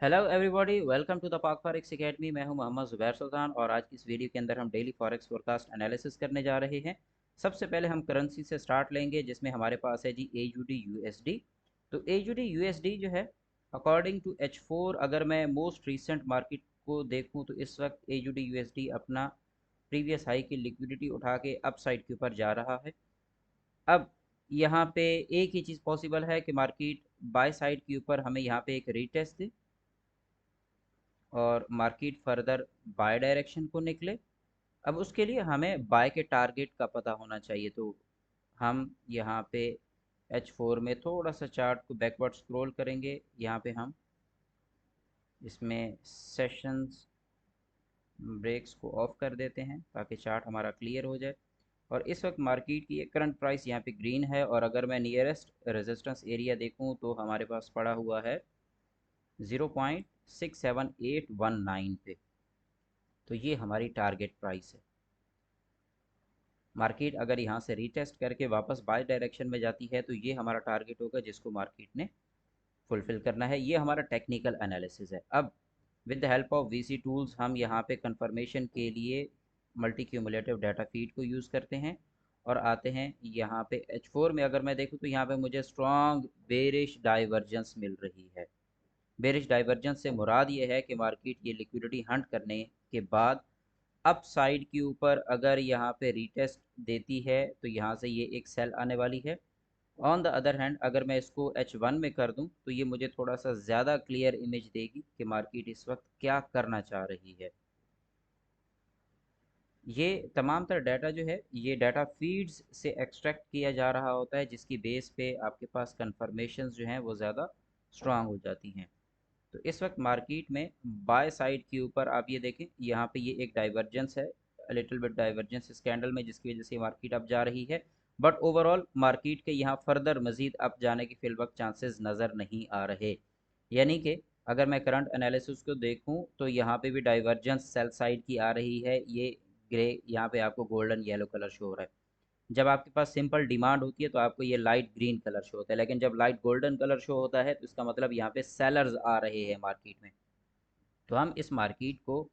Hello everybody, welcome to the Pak forex academy. मैं हूं मोहम्मद ज़ुबैर सुल्तान और आज की इस वीडियो के अंदर हम डेली फॉरेक्स फोरकास्ट एनालिसिस करने जा रहे हैं। सबसे पहले हम करेंसी से स्टार्ट लेंगे, जिसमें हमारे पास है जी AUD USD। तो AUD USD जो है, अकॉर्डिंग टू H4, अगर मैं मोस्ट रिसेंट मार्केट को देखूं तो इस वक्त AUD USD अपना प्रीवियस हाई की लिक्विडिटी उठा के अप साइड के ऊपर जा रहा है। अब यहाँ पे एक ही चीज़ पॉसिबल है कि मार्केट बाय साइड के ऊपर हमें यहाँ पे एक रीटेस्ट दे और मार्केट फर्दर बाय डायरेक्शन को निकले। अब उसके लिए हमें बाय के टारगेट का पता होना चाहिए। तो हम यहाँ पे H4 में थोड़ा सा चार्ट को बैकवर्ड स्क्रॉल करेंगे। यहाँ पे हम इसमें सेशंस ब्रेक्स को ऑफ कर देते हैं ताकि चार्ट हमारा क्लियर हो जाए। और इस वक्त मार्केट की करंट प्राइस यहाँ पे ग्रीन है, और अगर मैं नियरेस्ट रेजिस्टेंस एरिया देखूँ तो हमारे पास पड़ा हुआ है 0.67819 पे। तो ये हमारी टारगेट प्राइस है। मार्केट अगर यहाँ से रीटेस्ट करके वापस बाय डायरेक्शन में जाती है तो ये हमारा टारगेट होगा जिसको मार्केट ने फुलफिल करना है। ये हमारा टेक्निकल एनालिसिस है। अब with the help of VC tools हम यहाँ पे कंफर्मेशन के लिए मल्टी क्यूमुलेटिव डाटा फीड को यूज़ करते हैं और आते हैं यहाँ पे H4 में। अगर मैं देखूँ तो यहाँ पे मुझे स्ट्रॉन्ग बेरिश डाइवर्जेंस मिल रही है। बेरिश डाइवर्जेंस से मुराद ये है कि मार्केट ये लिक्विडिटी हंट करने के बाद अप साइड के ऊपर अगर यहाँ पे रीटेस्ट देती है तो यहाँ से ये एक सेल आने वाली है। ऑन द अदर हैंड अगर मैं इसको H1 में कर दूं तो ये मुझे थोड़ा सा ज़्यादा क्लियर इमेज देगी कि मार्केट इस वक्त क्या करना चाह रही है। ये तमाम तरह डाटा जो है, ये डाटा फीड्स से एक्सट्रैक्ट किया जा रहा होता है, जिसकी बेस पे आपके पास कंफर्मेशंस जो हैं वो ज़्यादा स्ट्रांग हो जाती हैं। तो इस वक्त मार्केट में बाय साइड के ऊपर आप ये देखें, यहाँ पे ये एक डाइवर्जेंस है, लिटिल बिट डाइवर्जेंस इस कैंडल में, जिसकी वजह से मार्केट अप जा रही है। बट ओवरऑल मार्केट के यहाँ फर्दर मजीद अप जाने के फिल वक्त चांसेस नज़र नहीं आ रहे। यानी कि अगर मैं करंट एनालिसिस को देखूं तो यहाँ पे भी डाइवर्जेंस सेल साइड की आ रही है। ये ग्रे यहाँ पे आपको गोल्डन येलो कलर शो हो रहा है। जब आपके पास सिंपल डिमांड होती है तो आपको ये लाइट ग्रीन कलर शो होता है, लेकिन जब लाइट गोल्डन कलर शो होता है तो इसका मतलब यहाँ पे सेलर्स आ रहे हैं मार्केट में। तो हम इस मार्केट को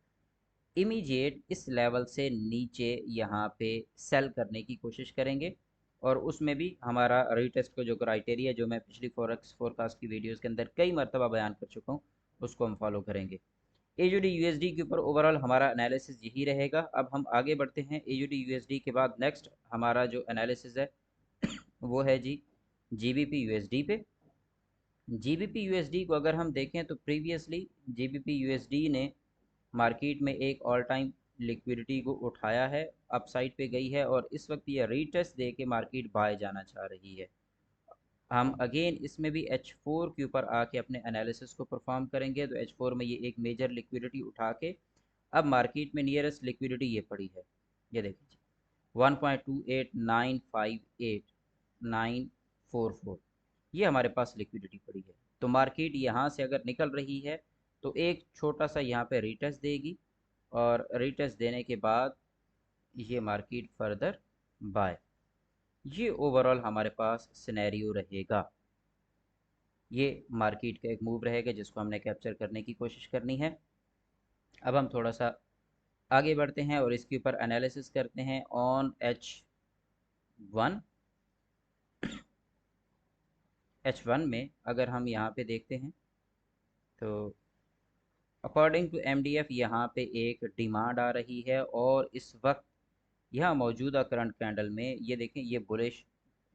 इमीडिएट इस लेवल से नीचे यहाँ पे सेल करने की कोशिश करेंगे। और उसमें भी हमारा रीटेस्ट का जो क्राइटेरिया, जो मैं पिछली फॉरेक्स फोरकास्ट की वीडियोस के अंदर कई मरतबा बयान कर चुका हूँ, उसको हम फॉलो करेंगे। AUD USD के ऊपर ओवरऑल हमारा एनालिसिस यही रहेगा। अब हम आगे बढ़ते हैं। AUD USD के बाद नेक्स्ट हमारा जो एनालिसिस है वो है जी GBP USD पे। GBP USD को अगर हम देखें तो प्रीवियसली GBP USD ने मार्केट में एक ऑल टाइम लिक्विडिटी को उठाया है, अपसाइड पे गई है, और इस वक्त ये रीटेस्ट दे के मार्केट बाय जाना चाह रही है। हम अगेन इसमें भी H4 के ऊपर आके अपने एनालिसिस को परफॉर्म करेंगे। तो H4 में ये एक मेजर लिक्विडिटी उठा के अब मार्केट में नियरेस्ट लिक्विडिटी ये पड़ी है, ये देखिए 1.28958,944, ये हमारे पास लिक्विडिटी पड़ी है। तो मार्केट यहाँ से अगर निकल रही है तो एक छोटा सा यहाँ पे रीटेस्ट देगी, और रीटेस्ट देने के बाद ये मार्केट फर्दर बाय। ये ओवरऑल हमारे पास सिनेरियो रहेगा। ये मार्केट का एक मूव रहेगा जिसको हमने कैप्चर करने की कोशिश करनी है। अब हम थोड़ा सा आगे बढ़ते हैं और इसके ऊपर एनालिसिस करते हैं ऑन H1। H1 में अगर हम यहाँ पे देखते हैं तो अकॉर्डिंग टू MDF यहाँ पे एक डिमांड आ रही है, और इस वक्त यहाँ मौजूदा करंट कैंडल में ये देखें, ये बुलिश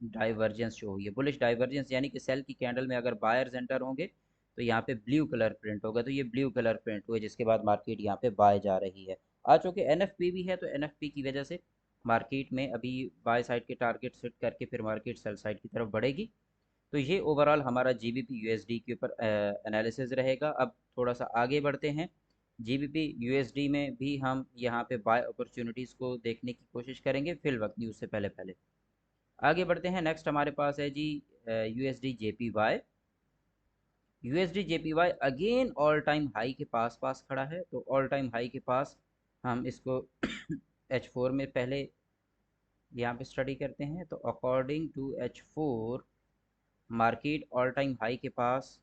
डाइवर्जेंस शो हुई है। बुलिश डाइवर्जेंस यानी कि सेल की कैंडल में अगर बायर्स एंटर होंगे तो यहाँ पे ब्लू कलर प्रिंट होगा। तो ये ब्लू कलर प्रिंट हुए, जिसके बाद मार्केट यहाँ पे बाय जा रही है। आ चूँकि NFP भी है तो NFP की वजह से मार्केट में अभी बाय साइड के टारगेट सेट करके फिर मार्केट सेल साइड की तरफ बढ़ेगी। तो ये ओवरऑल हमारा GBP USD के ऊपर एनालिसिस रहेगा। अब थोड़ा सा आगे बढ़ते हैं। GBP USD में भी हम यहाँ पे बाय अपॉर्चुनिटीज़ को देखने की कोशिश करेंगे फिल वक्त न्यूज़ से पहले पहले। आगे बढ़ते हैं। नेक्स्ट हमारे पास है जी USD JPY। USD JPY again all time high के पास पास खड़ा है। तो ऑल टाइम हाई के पास हम इसको H4 में पहले यहाँ पे स्टडी करते हैं। तो according to H4 market all time high के पास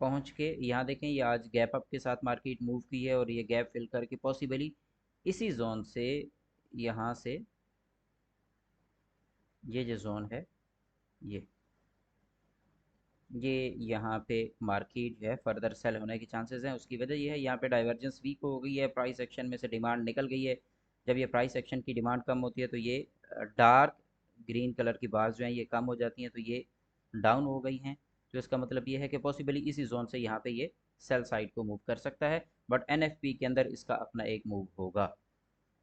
पहुंच के यहाँ देखें, ये आज गैप अप के साथ मार्केट मूव की है और ये गैप फिल करके पॉसिबली इसी जोन से, यहाँ से ये जो जोन है ये ये यहाँ पे मार्केट जो है फर्दर सेल होने के चांसेस हैं। उसकी वजह ये है, यहाँ पे डाइवर्जेंस वीक हो गई है, प्राइस एक्शन में से डिमांड निकल गई है। जब ये प्राइस एक्शन की डिमांड कम होती है तो ये डार्क ग्रीन कलर की बार्स जो हैं ये कम हो जाती हैं, तो ये डाउन हो गई हैं। तो इसका मतलब ये है कि पॉसिबली इसी जोन से यहाँ पे ये सेल साइड को मूव कर सकता है, बट एनएफपी के अंदर इसका अपना एक मूव होगा,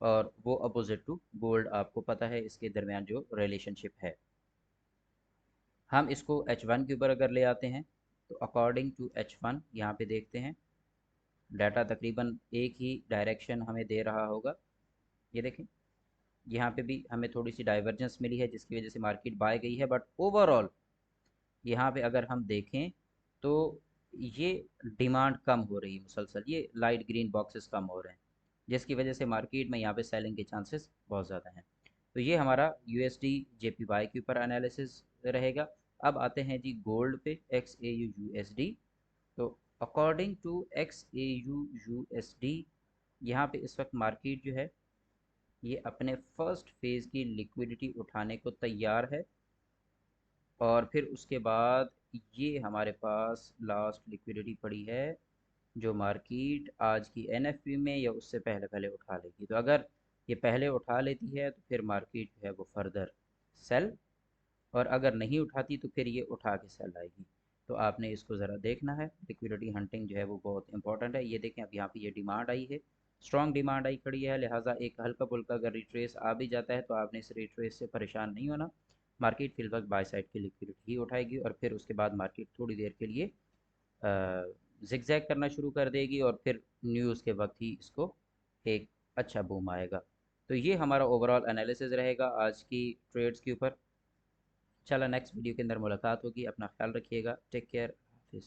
और वो अपोजिट टू गोल्ड, आपको पता है इसके दरमियान जो रिलेशनशिप है। हम इसको H1 के ऊपर अगर ले आते हैं तो अकॉर्डिंग टू H1 यहाँ पे देखते हैं डाटा तकरीबन एक ही डायरेक्शन हमें दे रहा होगा। ये देखें, यहाँ पे भी हमें थोड़ी सी डाइवर्जेंस मिली है जिसकी वजह से मार्केट बाय गई है, बट ओवरऑल यहाँ पे अगर हम देखें तो ये डिमांड कम हो रही है मुसलसल, ये लाइट ग्रीन बॉक्सेस कम हो रहे हैं, जिसकी वजह से मार्केट में यहाँ पे सेलिंग के चांसेस बहुत ज़्यादा हैं। तो ये हमारा यूएसडी जेपीवाई के ऊपर एनालिसिस रहेगा। अब आते हैं जी गोल्ड पे, X A U U S D. तो according to X A U U S D, यहाँ पे इस वक्त मार्केट जो है ये अपने फर्स्ट फेज़ की लिक्विडिटी उठाने को तैयार है, और फिर उसके बाद ये हमारे पास लास्ट लिक्विडिटी पड़ी है जो मार्केट आज की एनएफपी में या उससे पहले पहले उठा लेगी। तो अगर ये पहले उठा लेती है तो फिर मार्केट जो है वो फर्दर सेल, और अगर नहीं उठाती तो फिर ये उठा के सेल आएगी। तो आपने इसको ज़रा देखना है, लिक्विडिटी हंटिंग जो है वो बहुत इंपॉर्टेंट है। ये देखें, अब यहाँ पे ये डिमांड आई है, स्ट्रॉन्ग डिमांड आई खड़ी है, लिहाजा एक हल्का फुल्का अगर रिट्रेस आ भी जाता है तो आपने इस रिट्रेस से परेशान नहीं होना। मार्केट फिल वक्त बाय साइड की लिक्विडिटी ही उठाएगी, और फिर उसके बाद मार्केट थोड़ी देर के लिए जिगजैग करना शुरू कर देगी, और फिर न्यूज़ के वक्त ही इसको एक अच्छा बूम आएगा। तो ये हमारा ओवरऑल एनालिसिस रहेगा आज की ट्रेड्स के ऊपर। चला नेक्स्ट वीडियो के अंदर मुलाकात होगी, अपना ख्याल रखिएगा, टेक केयर, हाफिज़।